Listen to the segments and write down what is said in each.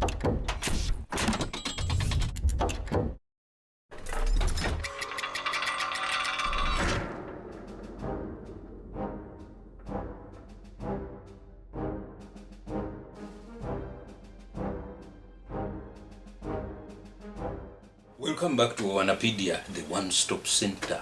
Welcome back to Owanapaedia, the one-stop center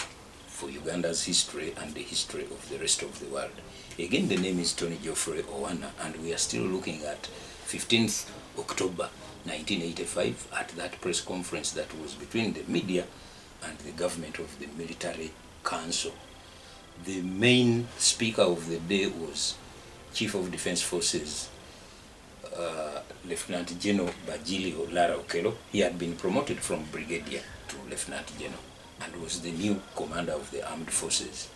for Uganda's history and the history of the rest of the world. Again, the name is Tony Geoffrey Owana, and we are still looking at 15th October 1985 at that press conference that was between the media and the government of the Military Council. The main speaker of the day was Chief of Defense Forces, Lieutenant General Bajilio Lara Okello. He had been promoted from Brigadier to Lieutenant General and was the new commander of the armed forces.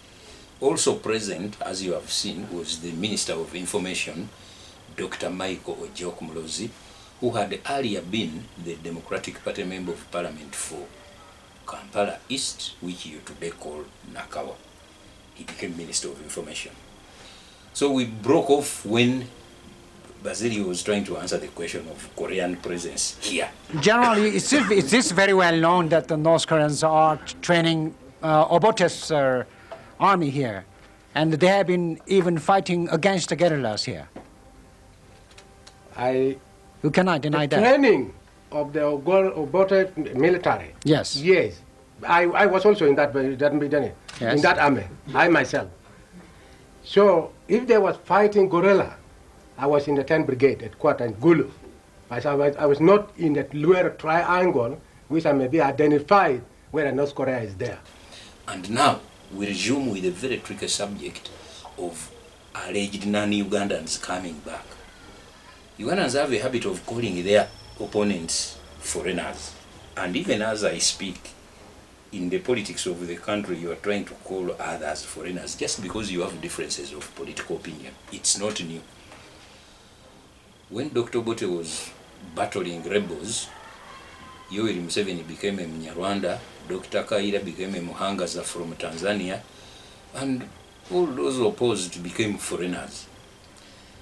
Also present, as you have seen, was the Minister of Information, Dr. Michael Ojokumlozi, who had earlier been the Democratic Party Member of Parliament for Kampala East, which you today call Nakawa. He became Minister of Information. So we broke off when Basilio was trying to answer the question of Korean presence here. Generally, it's very well known that the North Koreans are training Obote's army here, and they have been even fighting against the guerrillas here. You cannot deny that. Training of the Obote military. Yes. Yes. I was also in that beginning, yes. In that army, I myself. So if they was fighting guerrilla, I was in the 10th Brigade at Quarter in Gulu. I was not in the lower triangle, which I may be identified where North Korea is there. And now we resume with a very tricky subject of alleged non-Ugandans coming back. Ugandans have a habit of calling their opponents foreigners. And even as I speak, in the politics of the country, you are trying to call others foreigners just because you have differences of political opinion. It's not new. When Dr. Obote was battling rebels, Yoweri Museveni became a Nya-Rwanda, Dr. Kayiira became a Muhangaza from Tanzania, and all those opposed became foreigners.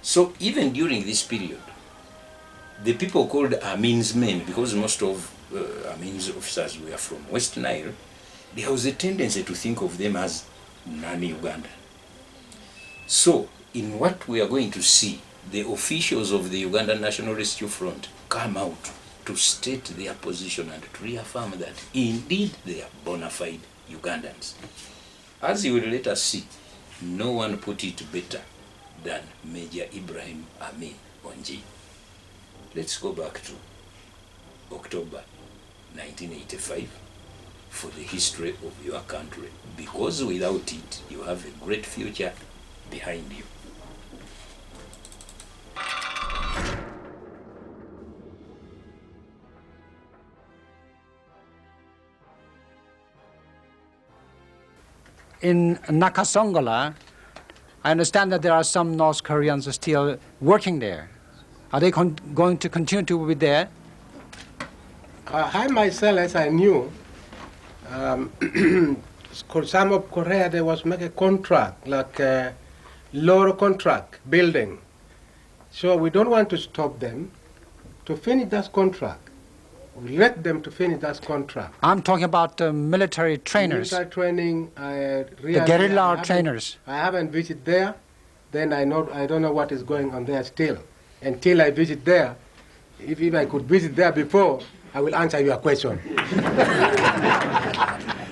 So even during this period, the people called Armies men, because most of Armies officers were from West Nile, there was a tendency to think of them as non-Ugandan. So in what we are going to see, the officials of the Ugandan National Rescue Front come out to state their position and to reaffirm that indeed they are bona fide Ugandans. As you will later see, no one put it better than Major Ibrahim Amin Onji. Let's go back to October 1985 for the history of your country, because without it, you have a great future behind you. In Nakasongola, I understand that there are some North Koreans still working there. Are they going to continue to be there? I myself, as I knew, some of Korea, they was make a contract, like a lower contract building. So we don't want to stop them to finish that contract. We let them to finish that contract. I'm talking about military trainers. Military training, the guerrilla trainers. I haven't visited there. Then I don't know what is going on there still. Until I visit there, if I could visit there before, I will answer your question.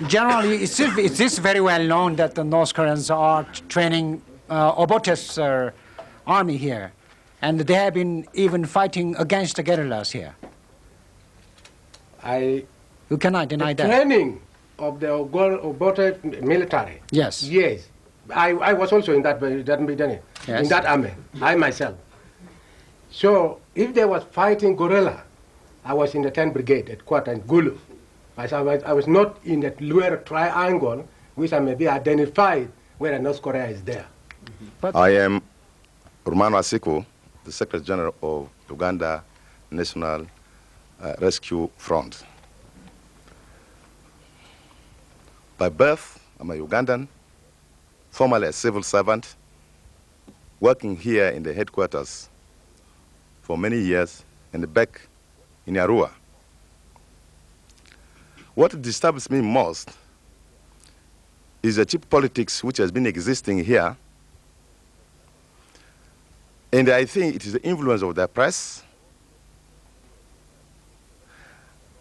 Generally, it's very well known that the North Koreans are training Obote's army here, and they have been even fighting against the guerrillas here. You cannot deny that. Training of the Obote military. Yes. Yes. I was also in that beginning, yes. In that army, I myself. So if they was fighting guerrilla, I was in the 10th Brigade at Quarter in Gulu. I was not in the lower triangle, which I may be identified where North Korea is there. But I am Romano Asiko, the Secretary General of Uganda National Rescue Front. By birth, I'm a Ugandan, formerly a civil servant, working here in the headquarters for many years and back in Arua. What disturbs me most is the cheap politics which has been existing here. And I think it is the influence of the press.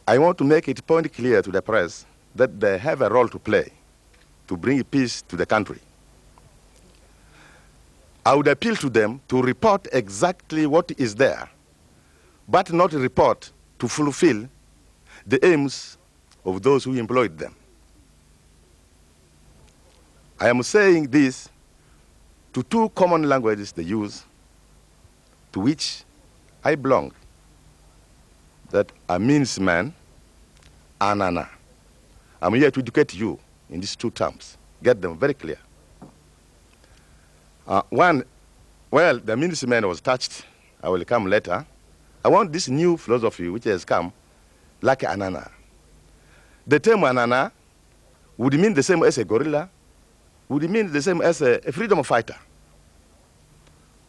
I want to make it point clear to the press that they have a role to play to bring peace to the country. I would appeal to them to report exactly what is there, but not report to fulfill the aims of those who employed them. I am saying this to two common languages they use, to which I belong, that amidst man, Anya-Nya. I'm here to educate you in these two terms. Get them very clear. One, well, the amidst man was touched. I will come later. I want this new philosophy which has come, like Anya-Nya. The term Anya-Nya would mean the same as a gorilla, would mean the same as a freedom fighter.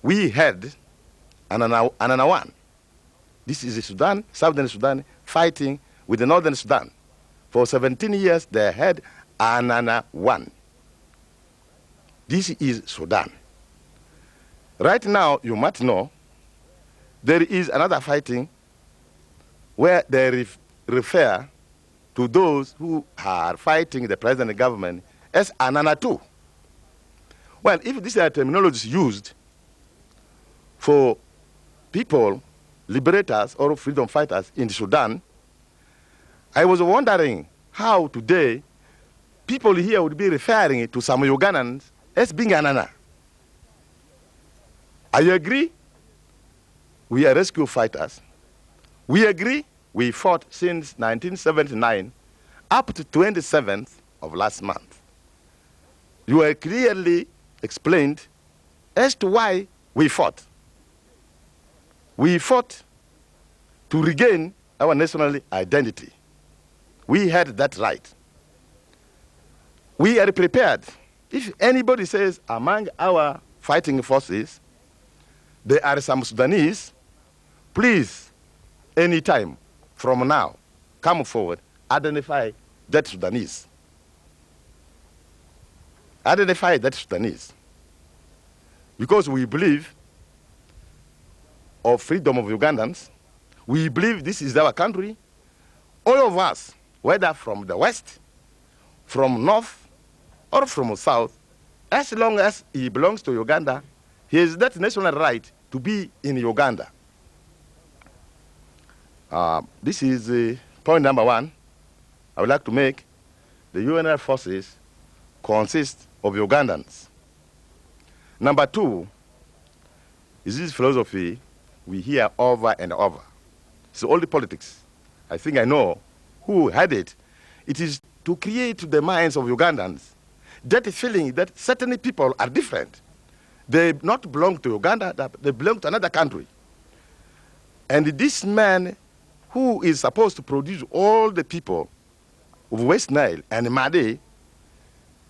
We had Anya-Nya 1. This is Sudan, Southern Sudan, fighting with the Northern Sudan. For 17 years, they had Anya-Nya 1. This is Sudan. Right now, you might know, there is another fighting where they refer to those who are fighting the present government as Anya-Nya 2. Well, if these are terminologies used for people, liberators or freedom fighters in Sudan, I was wondering how today people here would be referring to some Ugandans as being Anya-Nya. I agree, we are rescue fighters. We agree, we fought since 1979 up to 27th of last month. You are clearly explained as to why we fought. We fought to regain our national identity. We had that right. We are prepared. If anybody says among our fighting forces, there are some Sudanese, please, anytime from now, come forward, identify that Sudanese. Identify that Sudanese. Because we believe of freedom of Ugandans. We believe this is our country. All of us, whether from the west, from north, or from south, as long as he belongs to Uganda, he has that national right to be in Uganda. This is point number one. I would like to make. The UNRF forces consist of Ugandans. Number two is this philosophy we hear over and over. It's all the politics. I think I know who had it. It is to create to the minds of Ugandans that feeling that certain people are different. They not belong to Uganda, they belong to another country. And this man who is supposed to produce all the people of West Nile and Made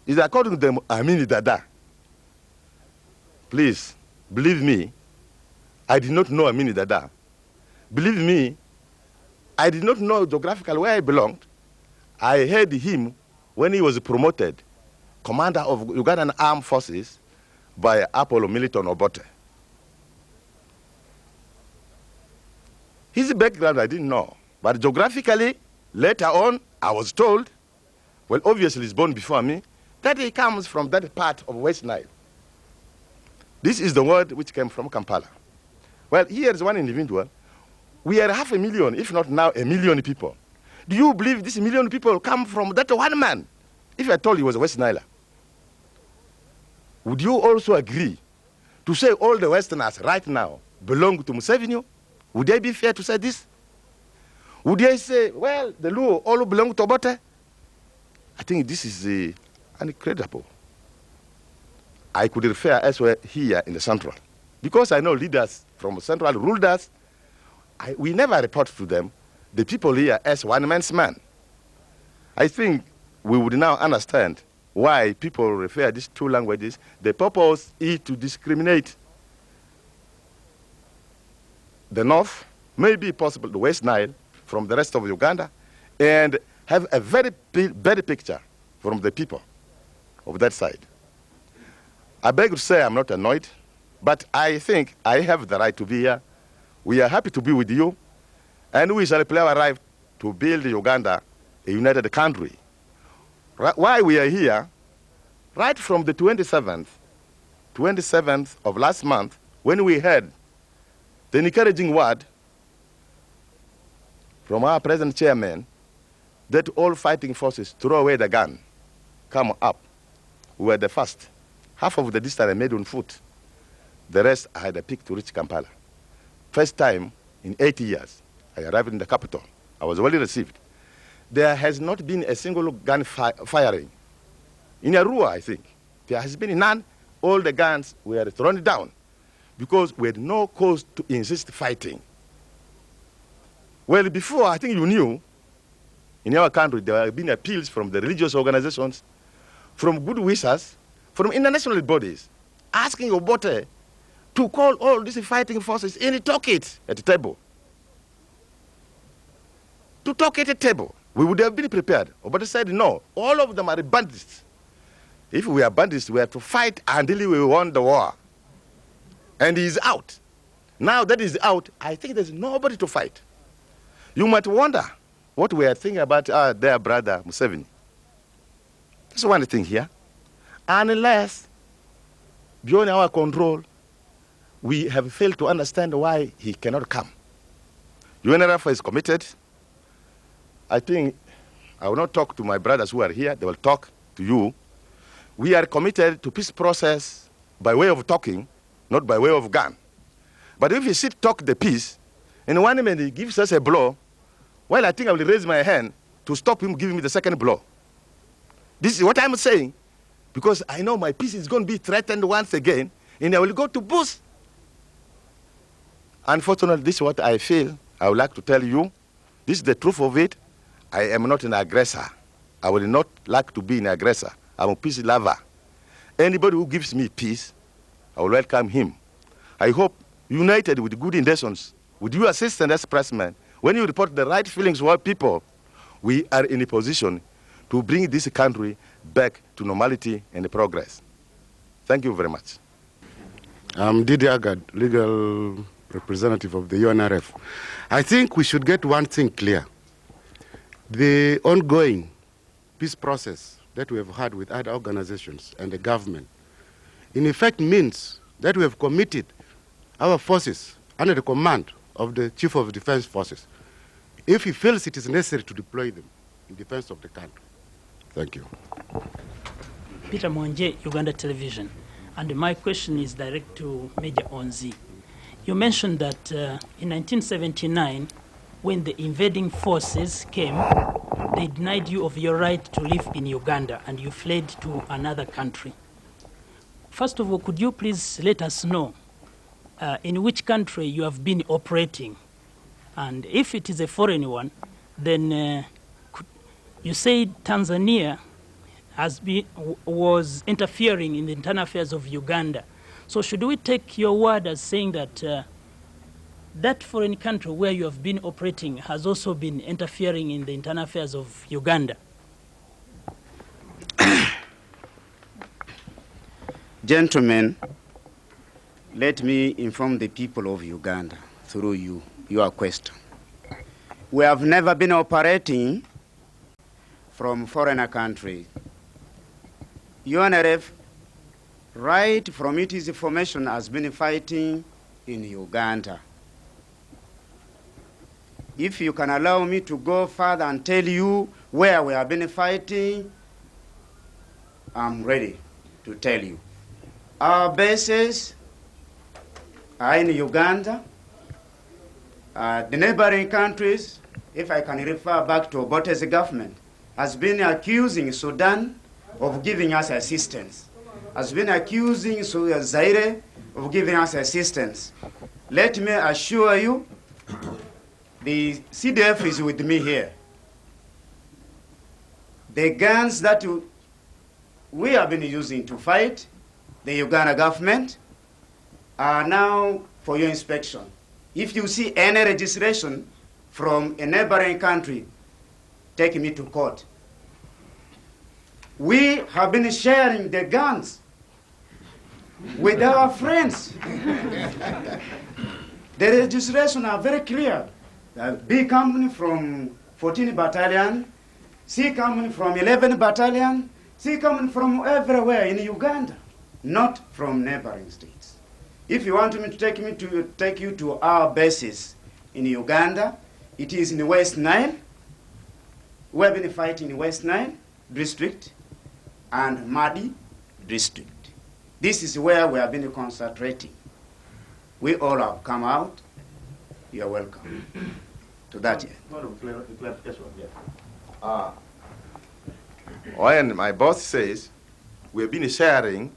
is, according to them, Amini Dada. Please, believe me, I did not know Amini Dada. Believe me, I did not know geographically where I belonged. I heard him when he was promoted commander of Ugandan Armed Forces by Apollo Militon Obote. His background I didn't know, but geographically, later on, I was told, well, obviously he's born before me, that he comes from that part of West Nile. This is the word which came from Kampala. Well, here is one individual. We are 500,000, if not now 1 million people. Do you believe this 1 million people come from that one man? If I told you he was a West Niler, would you also agree to say all the Westerners right now belong to Museveni? Would they be fair to say this? Would they say, well, the Luo all belong to Obote? I think this is incredible. I could refer elsewhere here in the Central. Because I know leaders from Central ruled us, we never report to them the people here as one man's man. I think we would now understand why people refer these two languages. The purpose is to discriminate the North maybe possible the West Nile from the rest of Uganda, and have a very better picture from the people of that side. I beg to say I'm not annoyed, but I think I have the right to be here. We are happy to be with you, and we shall play our right to build Uganda a united country. Why we are here, right from the 27th of last month, when we heard the encouraging word from our present chairman that all fighting forces throw away the gun, come up. We were the first. Half of the distance I made on foot. The rest I had a pick to reach Kampala. First time in 8 years, I arrived in the capital. I was well received. There has not been a single gun firing. In Arua, I think, there has been none. All the guns were thrown down because we had no cause to insist fighting. Well, before, I think you knew, in our country, there have been appeals from the religious organizations, from good wishers, from international bodies, asking Obote to call all these fighting forces in to talk it at the table. To talk at a table. We would have been prepared. Obote said, no, all of them are bandits. If we are bandits, we have to fight until we won the war. And he is out. Now that he's out, I think there's nobody to fight. You might wonder what we are thinking about their brother Museveni. That's one thing here. Unless, beyond our control, we have failed to understand why he cannot come. UNRF is committed. I think I will not talk to my brothers who are here. They will talk to you. We are committed to peace process by way of talking, not by way of gun. But if you sit talk the peace, and one minute he gives us a blow, well, I think I will raise my hand to stop him giving me the second blow. This is what I'm saying, because I know my peace is going to be threatened once again, and I will go to bush. Unfortunately, this is what I feel. I would like to tell you. This is the truth of it. I am not an aggressor. I will not like to be an aggressor. I'm a peace lover. Anybody who gives me peace, I will welcome him. I hope, united with good intentions, with your assistance as pressman, when you report the right feelings of our people, we are in a position to bring this country back to normality and progress. Thank you very much. I'm Didi Agad, legal representative of the UNRF. I think we should get one thing clear. The ongoing peace process that we have had with other organizations and the government, in effect means that we have committed our forces under the command of the Chief of Defense Forces, if he feels it is necessary to deploy them in defense of the country. Thank you. Peter Mwanje, Uganda Television. And my question is direct to Major Onzi. You mentioned that in 1979, when the invading forces came, they denied you of your right to live in Uganda and you fled to another country. First of all, could you please let us know in which country you have been operating? And if it is a foreign one, then you say Tanzania was interfering in the internal affairs of Uganda. So should we take your word as saying that that foreign country where you have been operating has also been interfering in the internal affairs of Uganda? Gentlemen, let me inform the people of Uganda through your question. We have never been operating from foreign country. UNRF, right from its formation, has been fighting in Uganda. If you can allow me to go further and tell you where we have been fighting, I'm ready to tell you. Our bases are in Uganda. The neighboring countries, if I can refer back to Obote's government, has been accusing Sudan of giving us assistance, has been accusing Zaire of giving us assistance. Let me assure you, the CDF is with me here. The guns that we have been using to fight the Uganda government are now for your inspection. If you see any registration from a neighboring country, take me to court. We have been sharing the guns with our friends. The registrations are very clear. B company from 14 Battalion, C company from 11 Battalion, C company from everywhere in Uganda, not from neighboring states. If you want me to take you to our bases in Uganda, it is in the West Nile. We have been fighting in West Nile district and Madi district. This is where we have been concentrating. We all have come out. You are welcome to that end. When my boss says we've been sharing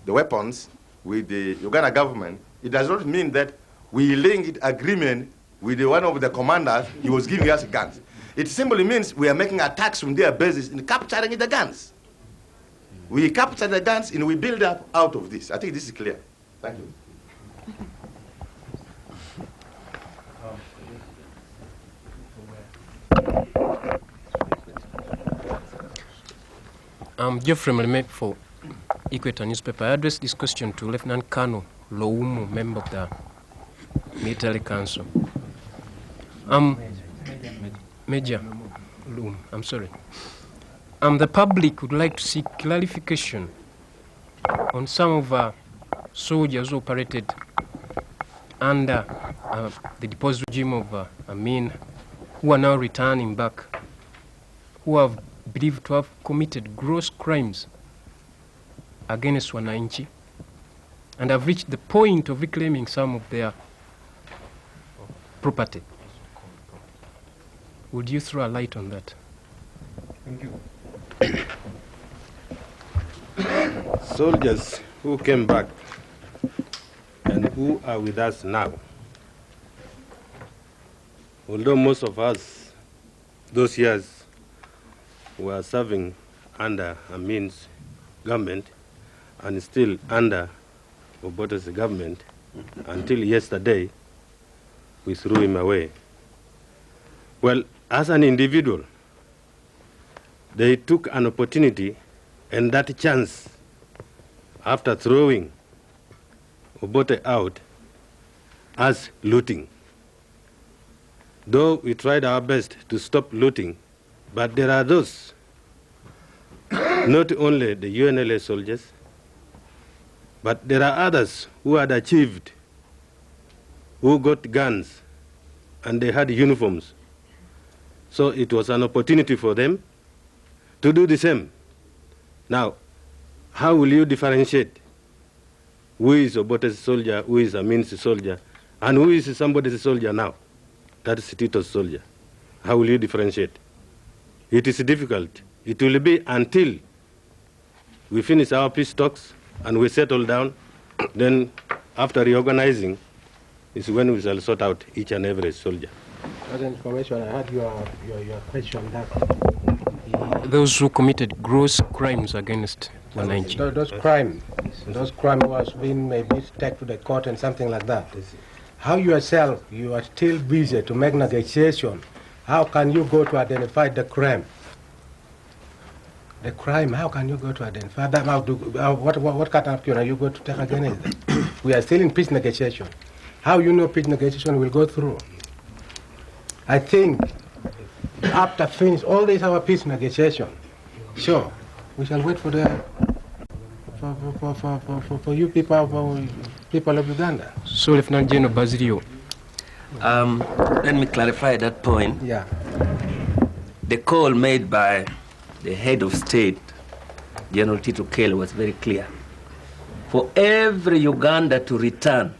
the weapons with the Uganda government, it does not mean that we linked agreement with one of the commanders. He was giving us guns. It simply means we are making attacks from their bases and capturing the guns. We capture the guns and we build up out of this. I think this is clear. Thank you. I'm Geoffrey Mleme for Equator newspaper. I addressed this question to Lieutenant Colonel Loumu, member of the Military Council. Major Loum, I'm sorry. The public would like to seek clarification on some of our soldiers who operated under the deposed regime of Amin, who are now returning back, who have believed to have committed gross crimes against Wananchi and have reached the point of reclaiming some of their property. Would you throw a light on that? Thank you. Soldiers who came back and who are with us now, although most of us, those years, were serving under Amin's government and still under Obote's government, until yesterday, we threw him away. Well, as an individual, they took an opportunity and that chance after throwing Obote out as looting. Though we tried our best to stop looting, but there are those, not only the UNLA soldiers, but there are others who had achieved, who got guns, and they had uniforms. So it was an opportunity for them to do the same. Now, how will you differentiate who is Obote's soldier, who is Amin's soldier, and who is somebody's soldier now? That is Tito's soldier. How will you differentiate? It is difficult. It will be until we finish our peace talks and we settle down. Then, after reorganizing, is when we shall sort out each and every soldier. That information, I had your question that. Those who committed gross crimes against Wananchi. Those crimes was being maybe taken to the court and something like that. How yourself, you are still busy to make negotiation. How can you go to identify the crime? The crime, how can you go to identify that? What kind of action are you going to take against them? We are still in peace negotiation. How you know peace negotiation will go through? I think after finish all this our peace negotiation, sure, we shall wait for the for you people of Uganda. So, Lieutenant General Basilio. Let me clarify that point. Yeah. The call made by the head of state, General Tito Okello, was very clear. For every Uganda to return,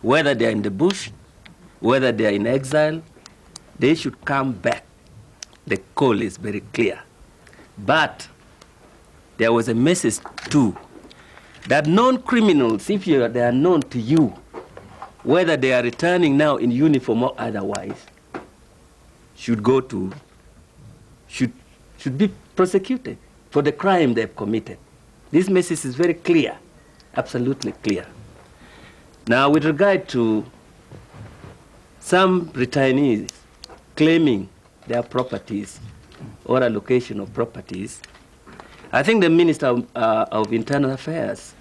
whether they are in the bush, whether they are in exile, they should come back. The call is very clear. But there was a message too, that non-criminals, if they are known to you, whether they are returning now in uniform or otherwise, should be prosecuted for the crime they've committed. This message is very clear, absolutely clear. Now, with regard to some returnees claiming their properties or allocation of properties, I think the Minister of Internal Affairs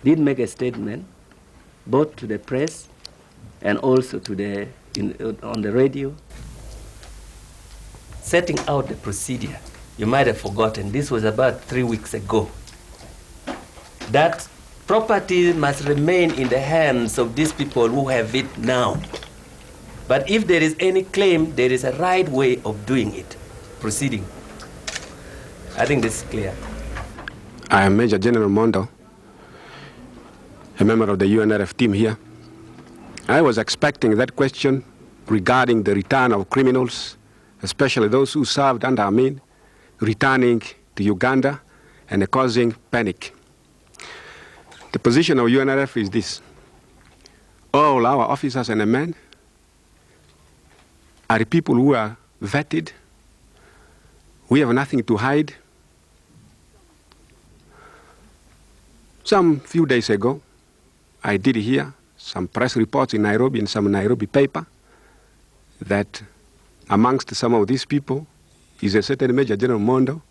did make a statement both to the press and also to on the radio, setting out the procedure. You might have forgotten, this was about 3 weeks ago, that property must remain in the hands of these people who have it now. But if there is any claim, there is a right way of doing it, proceeding. I think this is clear. I am Major General Mondo, a member of the UNRF team here. I was expecting that question regarding the return of criminals, especially those who served under Amin, returning to Uganda and causing panic. The position of UNRF is this: all our officers and men are people who are vetted. We have nothing to hide. Some few days ago, I did hear some press reports in Nairobi, in some Nairobi paper, that amongst some of these people is a certain Major General Mondo,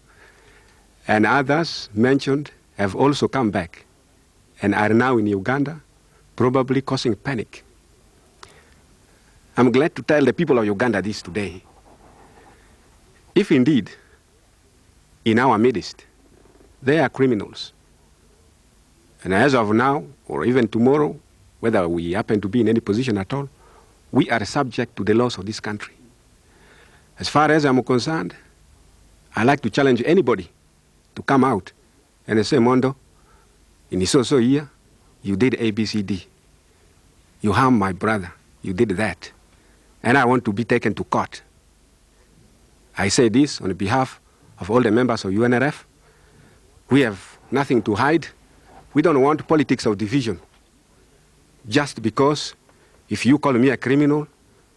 and others mentioned have also come back and are now in Uganda, probably causing panic. I'm glad to tell the people of Uganda this today. If indeed, in our midst, they are criminals, and as of now, or even tomorrow, whether we happen to be in any position at all, we are subject to the laws of this country. As far as I'm concerned, I like to challenge anybody to come out and say, Mondo, in so year, you did ABCD. You harmed my brother. You did that. And I want to be taken to court. I say this on behalf of all the members of UNRF. We have nothing to hide. We don't want politics of division. Just because if you call me a criminal,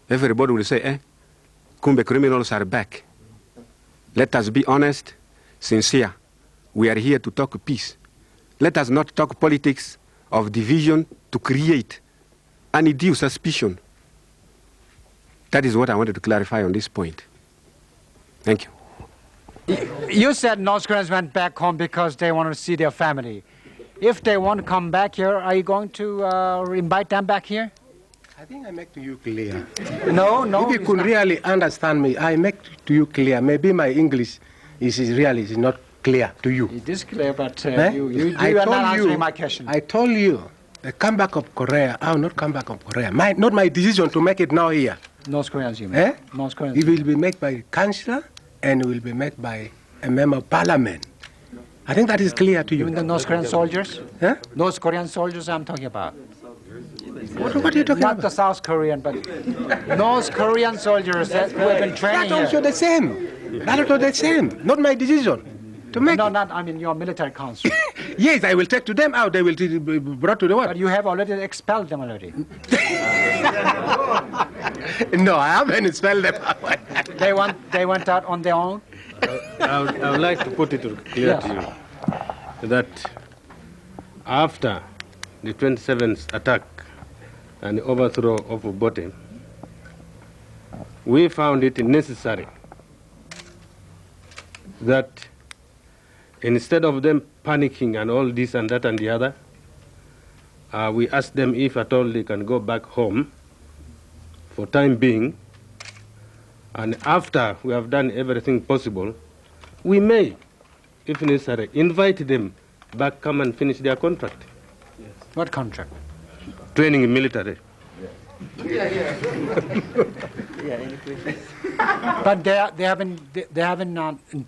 everybody will say, Kumbe criminals are back. Let us be honest, sincere. We are here to talk peace. Let us not talk politics of division to create undue suspicion. That is what I wanted to clarify on this point. Thank you. You said North Koreans went back home because they want to see their family. If they want to come back here, are you going to invite them back here? I think I make to you clear. No. If you could really understand me, I make to you clear. Maybe my English is not clear to you. It is clear, but you are not answering my question. I told you, the comeback of Korea, I will not come back of Korea. Not my decision to make it now here. North Koreans, you mean? North Koreans. It will be made by councillor and it will be made by a member of parliament. I think that is clear to you. You mean the North Korean soldiers? Huh? North Korean soldiers I'm talking about. What are you talking about? Not the South Korean, but North Korean soldiers who have been training That's also the same. That's also the same. Not my decision to make. No, not, I mean your military council. Yes, I will take to them out. They will be brought to the what? But you have already expelled them already. No, I haven't expelled them. They went out on their own? I would like to put it clear to you that after the 27th attack and the overthrow of Obote, we found it necessary that instead of them panicking and all this and that and the other, we asked them if at all they can go back home for time being, and after we have done everything possible, we may, if necessary, invite them back, come and finish their contract. Yes. What contract? Training in military. But they have been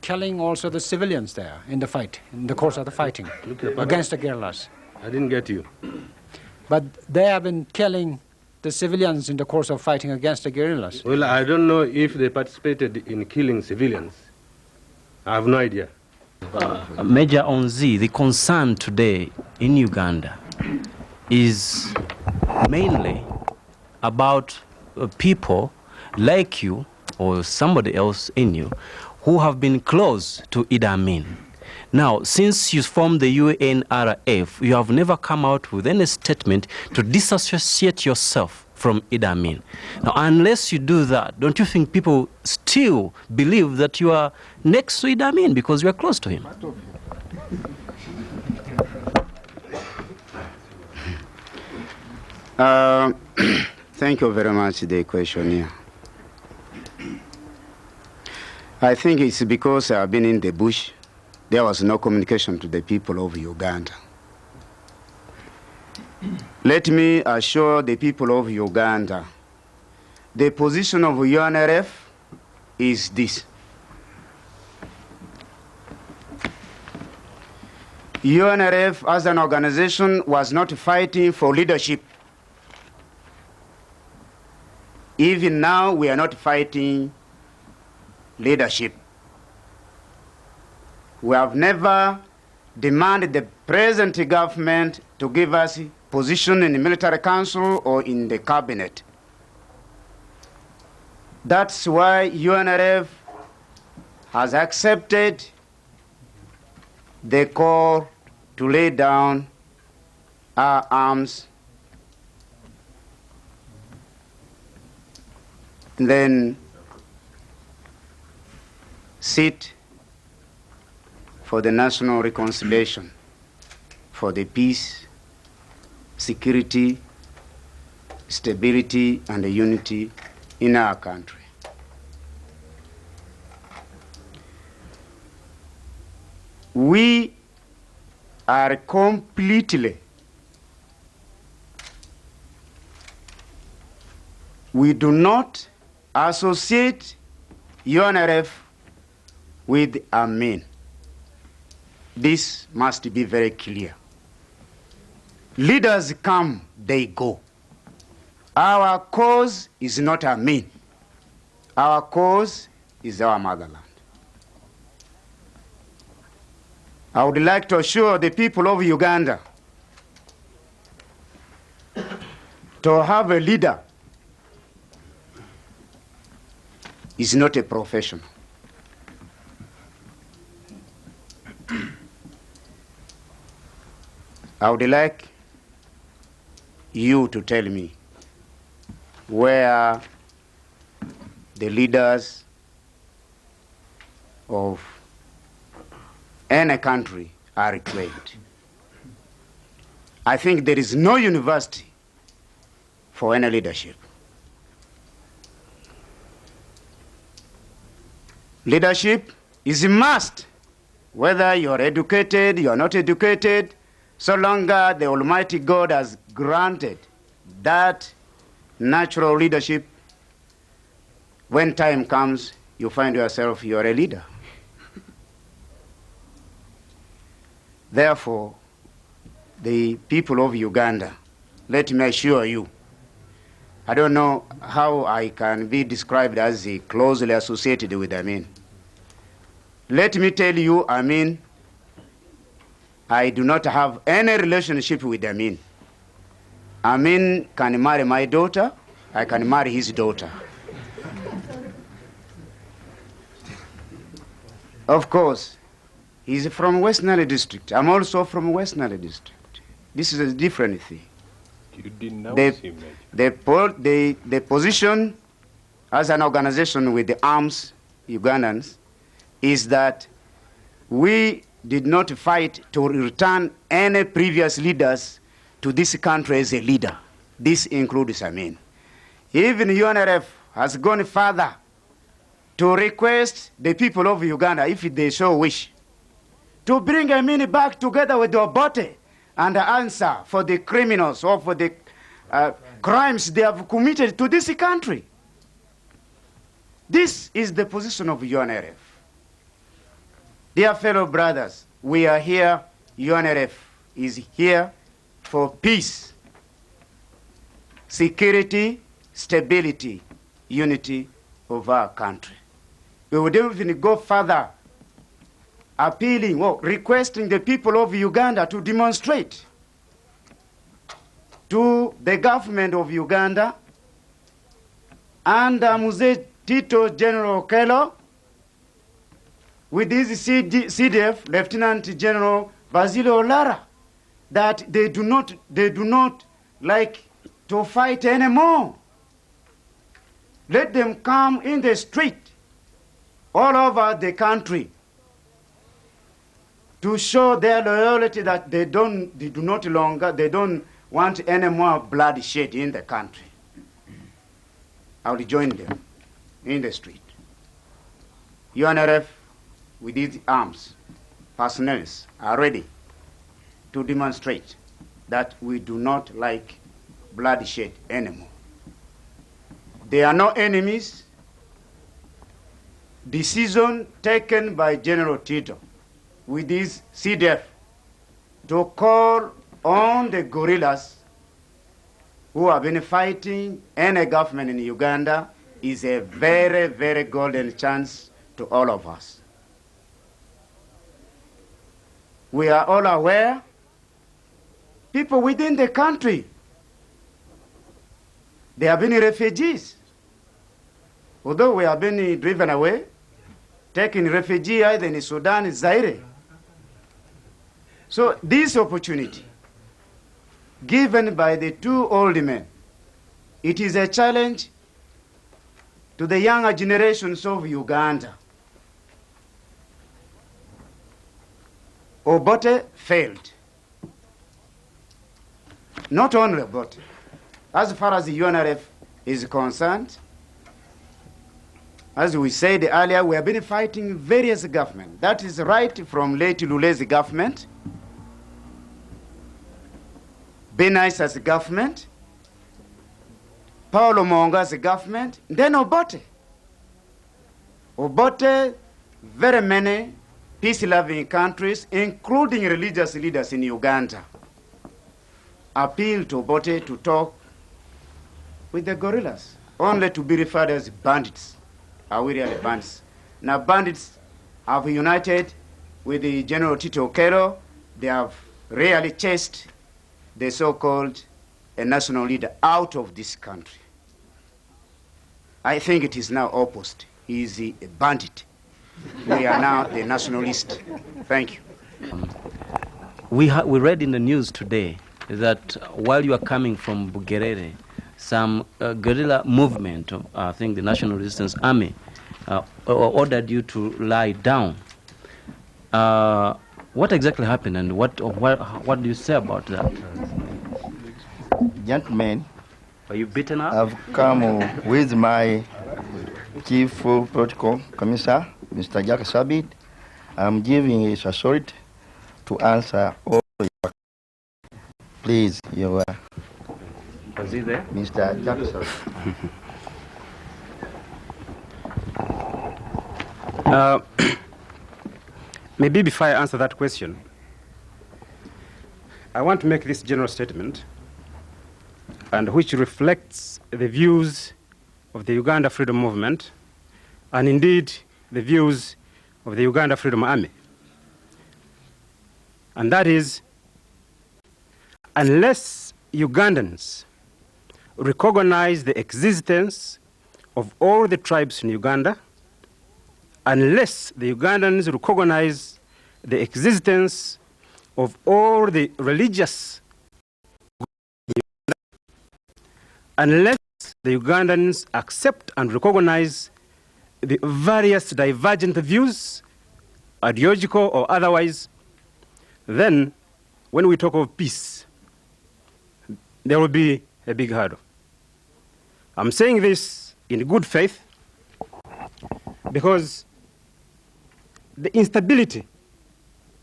killing also the civilians there in the fight, in the course of the fighting against the guerrillas. I didn't get you. But they have been killing the civilians in the course of fighting against the guerrillas. Well, I don't know if they participated in killing civilians. I have no idea. Major Onzi, the concern today in Uganda is mainly about people like you or somebody else in you who have been close to Idi Amin. Now, since you formed the UNRF, you have never come out with any statement to disassociate yourself from Idi Amin. Now, unless you do that, don't you think people still believe that you are next to Idi Amin because you are close to him? Thank you very much for the question here. I think it's because I've been in the bush. There was no communication to the people of Uganda. Let me assure the people of Uganda, the position of UNRF is this. UNRF as an organization was not fighting for leadership. Even now, we are not fighting leadership. We have never demanded the present government to give us a position in the Military Council or in the cabinet. That's why UNRF has accepted the call to lay down our arms, then sit for the national reconciliation, for the peace, security, stability, and the unity in our country. We are completely, we do not associate UNRF with Amin. This must be very clear. Leaders come, they go. Our cause is not Amin. Our cause is our motherland. I would like to assure the people of Uganda to have a leader is not a profession. I would like you to tell me where the leaders of any country are trained. I think there is no university for any leadership. Leadership is a must, whether you are educated, you are not educated, so long as the Almighty God has granted that natural leadership, when time comes, you find yourself you are a leader. Therefore, the people of Uganda, let me assure you, I don't know how I can be described as closely associated with Amin. Let me tell you, Amin, I do not have any relationship with Amin. Amin can marry my daughter, I can marry his daughter. Of course, he's from West Nile district. I'm also from West Nile district. This is a different thing. You denounce him. The position as an organization with the arms, Ugandans, is that we did not fight to return any previous leaders to this country as a leader. This includes Amin. Even UNRF has gone further to request the people of Uganda, if they so wish, to bring Amin back together with Obote and answer for the criminals or for the crimes they have committed to this country. This is the position of UNRF. Dear fellow brothers, we are here, UNRF is here for peace, security, stability, unity of our country. We would even go further, appealing or requesting the people of Uganda to demonstrate to the government of Uganda and Tito'S General Okello with his CDF Lieutenant General Basilio Lara that they do not like to fight anymore. Let them come in the street all over the country to show their loyalty that they don't want any more bloodshed in the country. I will join them in the street. UNRF with its arms, personnel are ready to demonstrate that we do not like bloodshed anymore. There are no enemies. Decision taken by General Tito with his CDF to call on the guerrillas who have been fighting any government in Uganda is a very, very golden chance to all of us. We are all aware, people within the country, they have been refugees. Although we have been driven away, taking refugee either in Sudan, Zaire. So this opportunity, given by the two old men, it is a challenge to the younger generations of Uganda. Obote failed. Not only Obote. As far as the UNRF is concerned, as we said earlier, we have been fighting various governments. That is right from late Lule's government, Benaisa's government, Paulo Monga's government, then Obote. Obote, very many peace-loving countries, including religious leaders in Uganda, appealed to Obote to talk with the guerrillas, only to be referred as bandits. Are we really bandits? Now bandits have united with the General Tito Okello. They have really chased the so-called national leader out of this country. I think it is now opposite. He is a bandit. We are now the nationalist. Thank you. We read in the news today that while you are coming from Bugerere, some guerrilla movement, I think the National Resistance Army, ordered you to lie down. What exactly happened, and what do you say about that? Gentlemen, are you beaten up? I've come with my Chief Protocol Commissioner, Mr. Jack Sabit. I'm giving his authority to answer all your questions. Please, your was he there? Mr. Jackson. Maybe before I answer that question, I want to make this general statement, and which reflects the views of the Uganda Freedom Movement, and indeed the views of the Uganda Freedom Army. And that is, unless Ugandans recognize the existence of all the tribes in Uganda, unless the Ugandans recognize the existence of all the religious groups in Uganda, unless the Ugandans accept and recognize the various divergent views, ideological or otherwise, then when we talk of peace, there will be a big hurdle. I'm saying this in good faith because the instability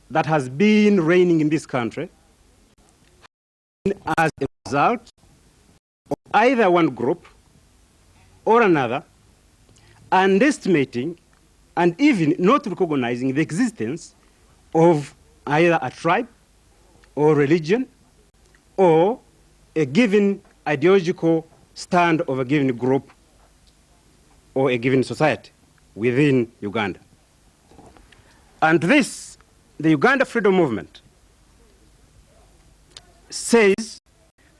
that has been reigning in this country as a result of either one group or another underestimating and even not recognizing the existence of either a tribe or religion or a given ideological stand of a given group or a given society within Uganda. And this, the Uganda Freedom Movement says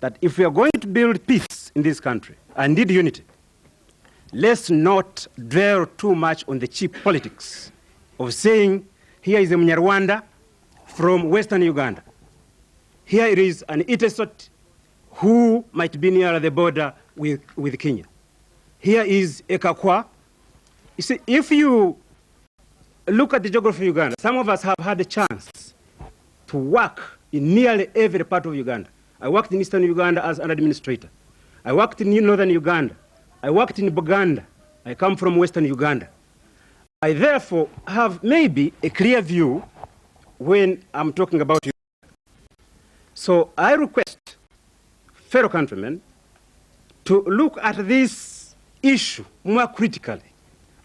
that if we are going to build peace in this country and need unity, let's not dwell too much on the cheap politics of saying, here is a Munyarwanda from Western Uganda. Here it is an Itesot who might be near the border with Kenya. Here is Ekakwa. You see, if you look at the geography of Uganda, some of us have had a chance to work in nearly every part of Uganda. I worked in eastern Uganda as an administrator. I worked in northern Uganda. I worked in Buganda. I come from western Uganda. I therefore have maybe a clear view when I'm talking about Uganda. So I request fellow countrymen to look at this issue more critically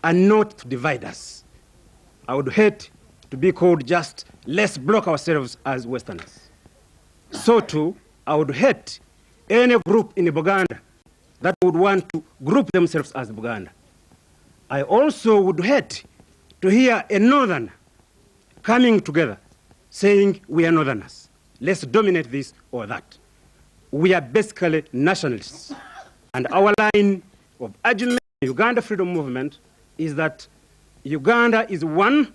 and not to divide us. I would hate to be called just let's block ourselves as Westerners. So too, I would hate any group in Buganda that would want to group themselves as Buganda. I also would hate to hear a northerner coming together saying we are northerners. Let's dominate this or that. We are basically nationalists. And our line of argument in the Uganda Freedom Movement is that Uganda is one.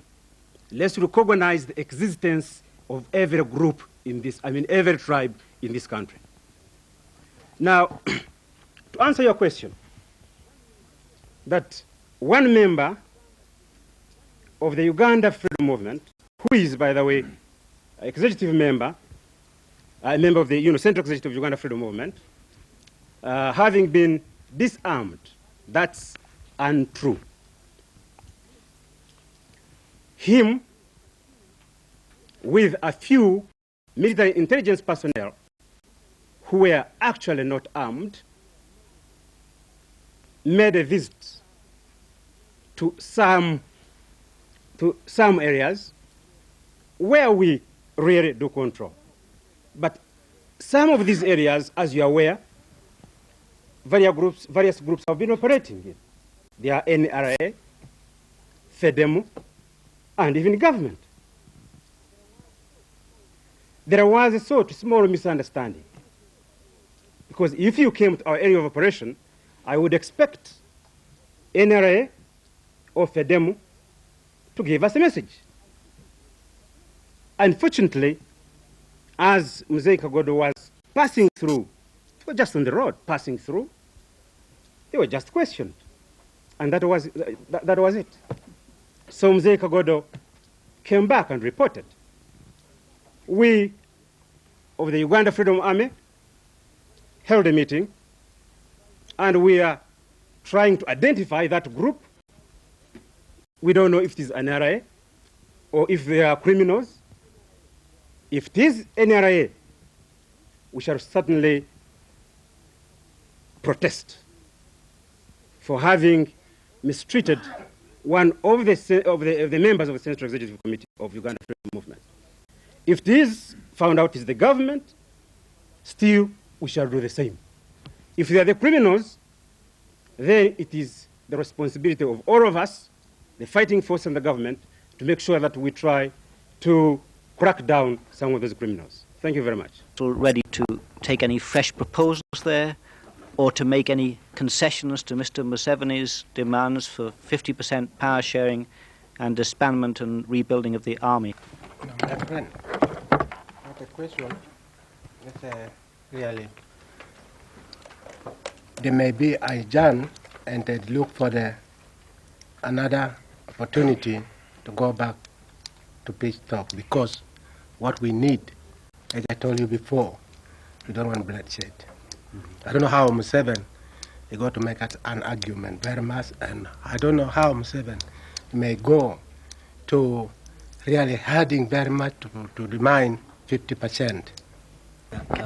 Let's recognize the existence of every group in this, every tribe in this country. Now, to answer your question, that one member of the Uganda Freedom Movement, who is, by the way, executive member, a member of the Central Executive of Uganda Freedom Movement, having been disarmed, that's untrue. Him, with a few military intelligence personnel who were actually not armed, made a visit to some areas where we really do control. But some of these areas, as you are aware, various groups have been operating in. They are NRA, FEDEMU, and even government. There was a sort of small misunderstanding. Because if you came to our area of operation, I would expect NRA or FEDEMU to give us a message. Unfortunately, as Mzee Kagodo was passing through, just on the road, passing through, they were just questioned. And that was it. So Mzee Kagodo came back and reported. We of the Uganda Freedom Army held a meeting, and we are trying to identify that group. We don't know if it is NRA or if they are criminals. If it is NRA, we shall certainly protest for having mistreated one of the members of the Central Executive Committee of Uganda Freedom Movement. If it is found out is the government, still we shall do the same. If they are the criminals, then it is the responsibility of all of us, the fighting force and the government, to make sure that we try to crack down some of those criminals. Thank you very much. Ready to take any fresh proposals there, or to make any concessions to Mr. Museveni's demands for 50% power sharing and disbandment and rebuilding of the army? No, my friend, not a question. It's really, there may be a Jan, and they look for another opportunity to go back to peace talk, because what we need, as I told you before, we don't want bloodshed. I don't know how Museveni is going to make it an argument very much, and I don't know how Museveni may go to really hurting very much to demand 50%.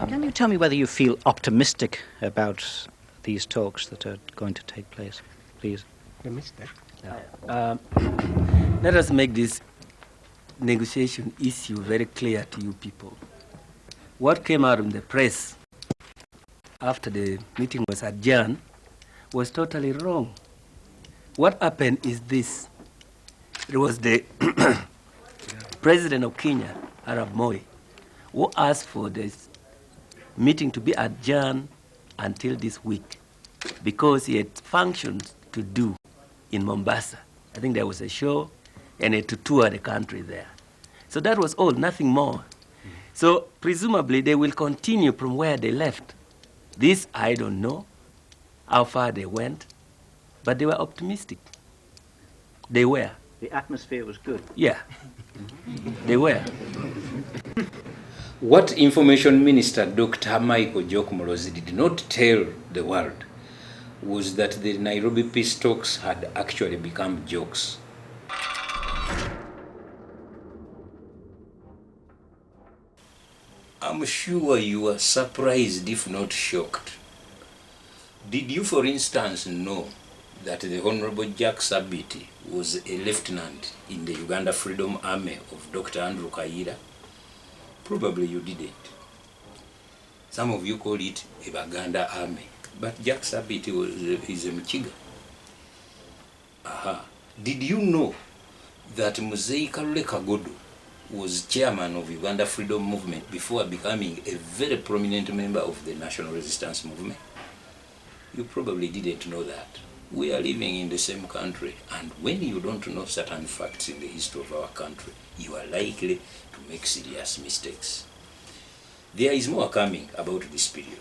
Can you tell me whether you feel optimistic about these talks that are going to take place, please? Optimistic? Let us make this negotiation issue very clear to you people. What came out in the press after the meeting was adjourned was totally wrong. What happened is this. It was the President of Kenya, Arab Moi, who asked for this meeting to be adjourned until this week because he had functions to do in Mombasa. I think there was a show and to tour the country there. So that was all, nothing more. So presumably they will continue from where they left. This, I don't know how far they went, but they were optimistic. They were. The atmosphere was good. Yeah, they were. What Information Minister Dr. Michael Jok-Mulozi did not tell the world was that the Nairobi peace talks had actually become jokes. I'm sure you were surprised, if not shocked. Did you, for instance, know that the Honorable Jack Sabiti was a lieutenant in the Uganda Freedom Army of Dr. Andrew Kayiira? Probably you didn't. Some of you call it a Baganda army, but Jack Sabiti is a Mchiga. Aha. Did you know that Muzei Karule Kagodo was chairman of Uganda Freedom Movement before becoming a very prominent member of the National Resistance Movement? You probably didn't know that. We are living in the same country, and when you don't know certain facts in the history of our country, you are likely to make serious mistakes. There is more coming about this period.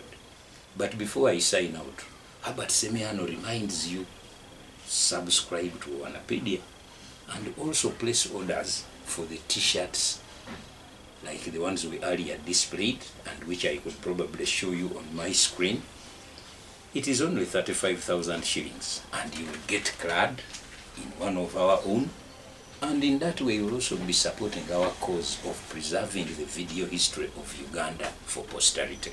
But before I sign out, Herbert Semeano reminds you, subscribe to Owanapaedia and also place orders for the t-shirts like the ones we earlier displayed and which I could probably show you on my screen. It is only 35,000 shillings and you will get clad in one of our own, and in that way you will also be supporting our cause of preserving the video history of Uganda for posterity.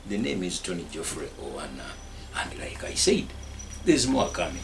The name is Tony Geoffrey Owana, and like I said, there's more coming.